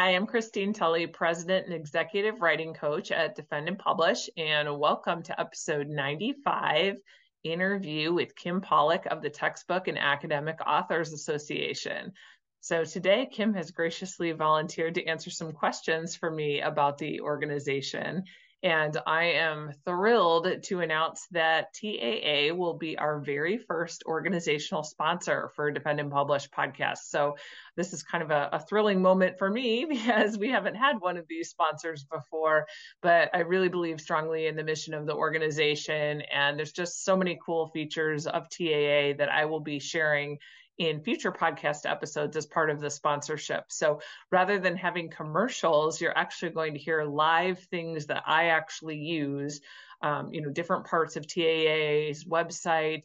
Hi, I'm Christine Tully, President and Executive Writing Coach at Defend and Publish, and welcome to episode 95, interview with Kim Pawlak of the Textbook and Academic Authors Association. So today, Kim has graciously volunteered to answer some questions for me about the organization. And I am thrilled to announce that TAA will be our very first organizational sponsor for Defend and Publish podcast. So this is kind of a thrilling moment for me because we haven't had one of these sponsors before, but I really believe strongly in the mission of the organization. And there's just so many cool features of TAA that I will be sharing in future podcast episodes as part of the sponsorship. So rather than having commercials, you're actually going to hear live things that I actually use, different parts of TAA's website,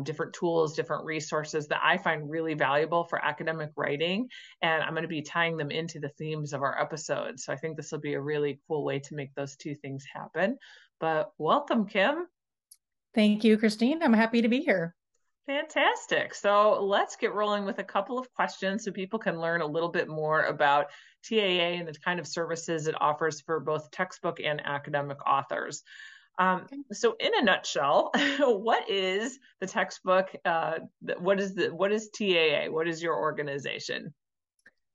different tools, different resources that I find really valuable for academic writing. And I'm going to be tying them into the themes of our episodes. So I think this will be a really cool way to make those two things happen. But welcome, Kim. Thank you, Christine. I'm happy to be here. Fantastic. So let's get rolling with a couple of questions so people can learn a little bit more about TAA and the kind of services it offers for both textbook and academic authors. So in a nutshell, what is the textbook? What is TAA? What is your organization?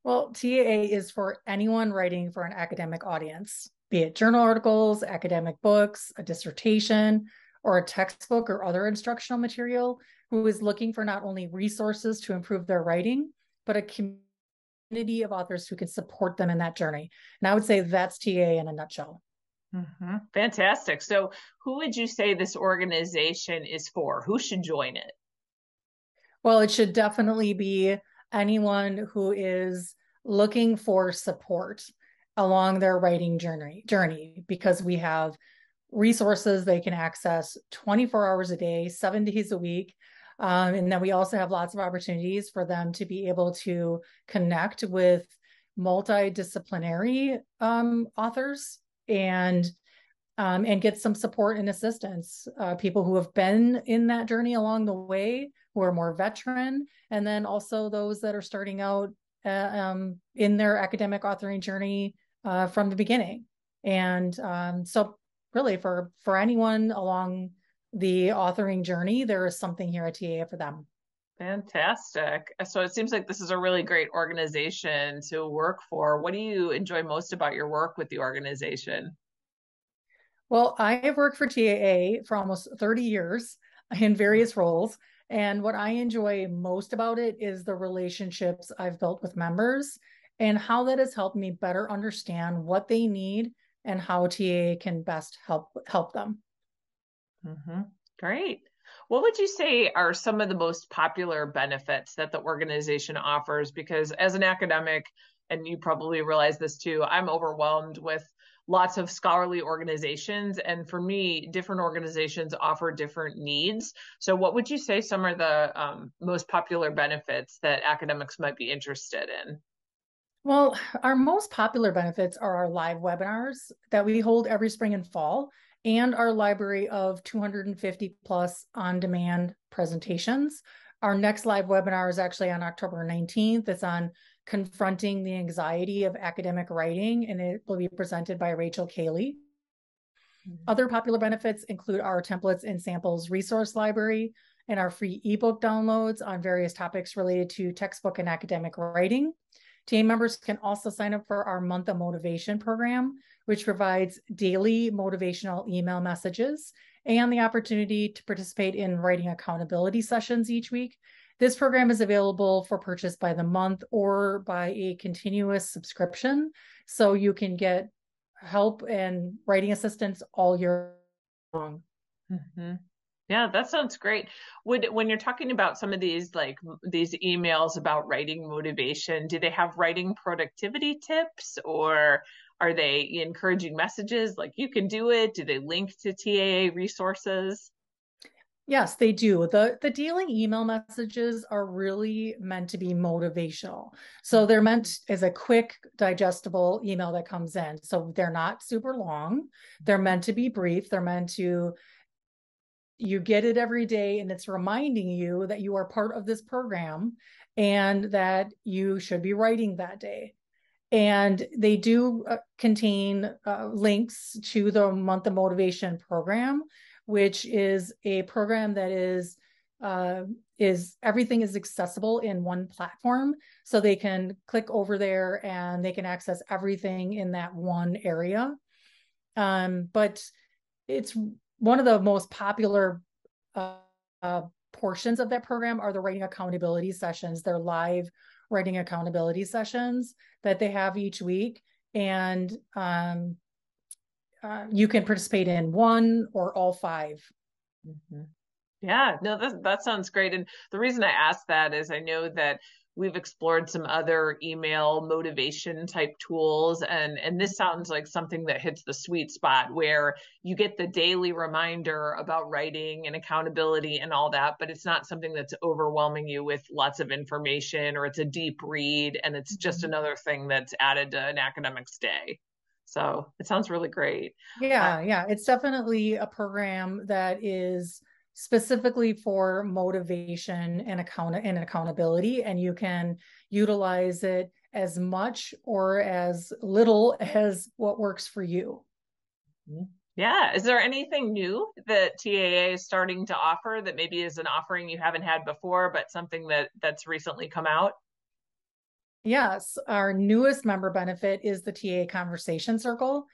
Well, TAA is for anyone writing for an academic audience, be it journal articles, academic books, a dissertation, or a textbook or other instructional material, who is looking for not only resources to improve their writing, but a community of authors who can support them in that journey. And I would say that's TAA in a nutshell. Mm-hmm. Fantastic. So who would you say this organization is for? Who should join it? Well, it should definitely be anyone who is looking for support along their writing journey, because we have resources they can access 24 hours a day, 7 days a week. And then we also have lots of opportunities for them to be able to connect with multidisciplinary authors and get some support and assistance. People who have been in that journey along the way, who are more veteran, and then also those that are starting out in their academic authoring journey from the beginning. And so really for anyone along the authoring journey, there is something here at TAA for them. Fantastic. So it seems like this is a really great organization to work for. What do you enjoy most about your work with the organization? Well, I have worked for TAA for almost 30 years in various roles. And what I enjoy most about it is the relationships I've built with members and how that has helped me better understand what they need and how TAA can best help them. Mm-hmm. Great. What would you say are some of the most popular benefits that the organization offers? Because as an academic, and you probably realize this too, I'm overwhelmed with lots of scholarly organizations. And for me, different organizations offer different needs. So what would you say some are the most popular benefits that academics might be interested in? Well, our most popular benefits are our live webinars that we hold every spring and fall, and our library of 250 plus on-demand presentations. Our next live webinar is actually on October 19th. It's on confronting the anxiety of academic writing, and it will be presented by Rachel Cayley. Other popular benefits include our templates and samples resource library and our free ebook downloads on various topics related to textbook and academic writing. Team members can also sign up for our Month of Motivation program, which provides daily motivational email messages and the opportunity to participate in writing accountability sessions each week. This program is available for purchase by the month or by a continuous subscription, so you can get help and writing assistance all year long. Mm-hmm. Yeah, that sounds great. When you're talking about some of these emails about writing motivation, do they have writing productivity tips, or are they encouraging messages like you can do it? Do they link to TAA resources? Yes, they do. The daily email messages are really meant to be motivational. So they're meant as a quick, digestible email that comes in. So they're not super long. They're meant to be brief. They're meant to, you get it every day, and it's reminding you that you are part of this program and that you should be writing that day. And they do contain links to the Month of Motivation program, which is a program that is everything is accessible in one platform. So they can click over there and they can access everything in that one area. But it's one of the most popular portions of that program are the writing accountability sessions. They're live writing accountability sessions that they have each week. And you can participate in one or all five. Mm-hmm. Yeah, no, that sounds great. And the reason I asked that is I know that we've explored some other email motivation type tools, and this sounds like something that hits the sweet spot where you get the daily reminder about writing and accountability and all that, but it's not something that's overwhelming you with lots of information, or it's a deep read and it's just another thing that's added to an academic's day. So it sounds really great. Yeah, it's definitely a program that is specifically for motivation and accountability, and you can utilize it as much or as little as what works for you. Yeah. Is there anything new that TAA is starting to offer that maybe is an offering you haven't had before, but something that's recently come out? Yes, our newest member benefit is the TA Conversation Circle.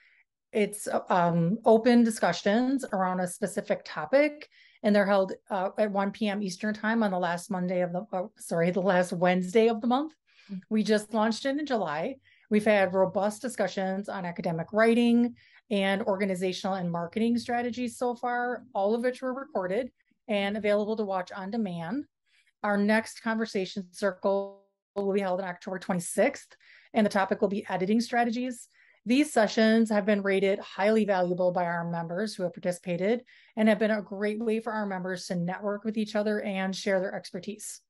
It's open discussions around a specific topic, and they're held at 1 p.m. Eastern time on the last the last Wednesday of the month. We just launched it in July. We've had robust discussions on academic writing and organizational and marketing strategies so far, all of which were recorded and available to watch on demand. Our next conversation circle will be held on October 26th, and the topic will be editing strategies. These sessions have been rated highly valuable by our members who have participated and have been a great way for our members to network with each other and share their expertise.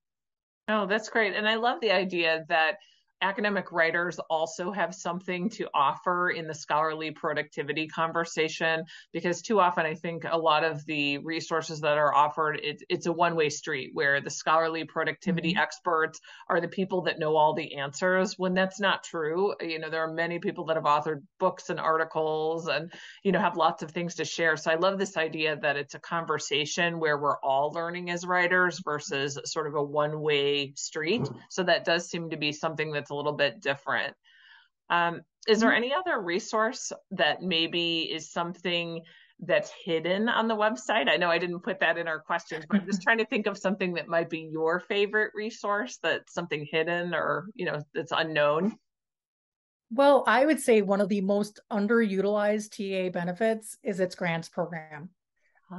Oh, that's great. And I love the idea that academic writers also have something to offer in the scholarly productivity conversation, because too often I think a lot of the resources that are offered, it's a one-way street where the scholarly productivity experts are the people that know all the answers, when that's not true. You know, there are many people that have authored books and articles and, you know, have lots of things to share. So I love this idea that it's a conversation where we're all learning as writers versus sort of a one-way street. So that does seem to be something that's a little bit different. Is there any other resource that maybe is something that's hidden on the website? I know I didn't put that in our questions, but I'm just trying to think of something that might be your favorite resource that's something hidden or, you know, that's unknown. Well, I would say one of the most underutilized TA benefits is its grants program.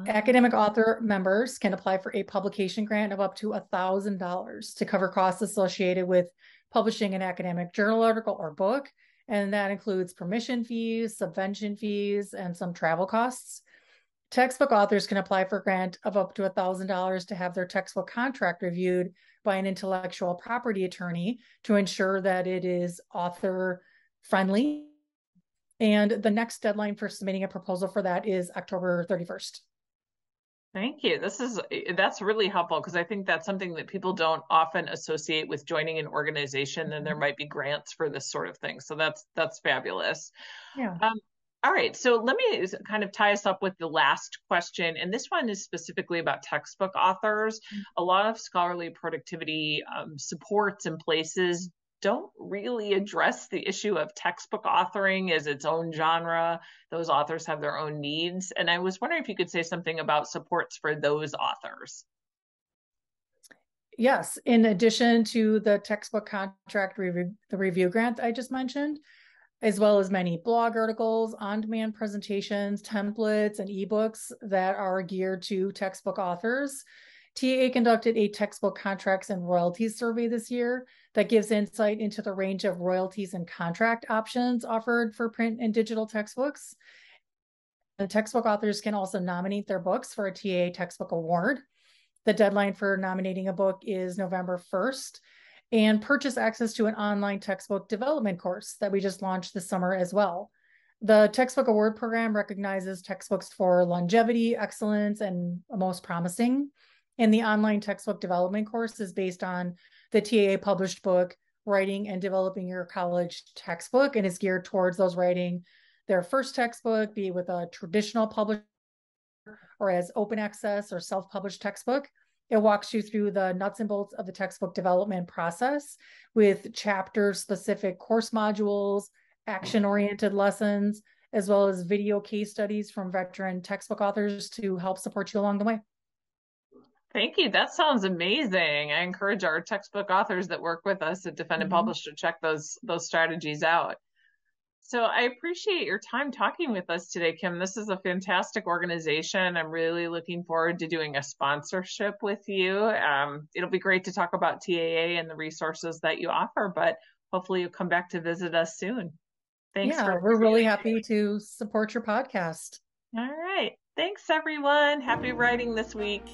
Academic author members can apply for a publication grant of up to $1,000 to cover costs associated with publishing an academic journal article or book. And that includes permission fees, subvention fees, and some travel costs. Textbook authors can apply for a grant of up to $1,000 to have their textbook contract reviewed by an intellectual property attorney to ensure that it is author friendly. And the next deadline for submitting a proposal for that is October 31st. Thank you. That's really helpful, because I think that's something that people don't often associate with joining an organization, and there might be grants for this sort of thing. So that's fabulous. Yeah. All right, so let me kind of tie us up with the last question, and this one is specifically about textbook authors. A lot of scholarly productivity supports and places don't really address the issue of textbook authoring as its own genre. Those authors have their own needs. And I was wondering if you could say something about supports for those authors. Yes, in addition to the textbook contract the review grant I just mentioned, as well as many blog articles, on-demand presentations, templates, and ebooks that are geared to textbook authors. TA conducted a textbook contracts and royalties survey this year that gives insight into the range of royalties and contract options offered for print and digital textbooks. The textbook authors can also nominate their books for a TA textbook award. The deadline for nominating a book is November 1st, and purchase access to an online textbook development course that we just launched this summer as well. The Textbook Award Program recognizes textbooks for longevity, excellence, and most promising. And the online textbook development course is based on the TAA published book, writing and developing your college textbook, and is geared towards those writing their first textbook, be it with a traditional publisher or as open access or self-published textbook. It walks you through the nuts and bolts of the textbook development process with chapter-specific course modules, action-oriented lessons, as well as video case studies from veteran textbook authors to help support you along the way. Thank you. That sounds amazing. I encourage our textbook authors that work with us at Defend and Publish to check those strategies out. So I appreciate your time talking with us today, Kim. This is a fantastic organization. I'm really looking forward to doing a sponsorship with you. It'll be great to talk about TAA and the resources that you offer, but hopefully you'll come back to visit us soon. Thanks. Yeah, we're really happy to support your podcast. All right. Thanks, everyone. Happy writing this week.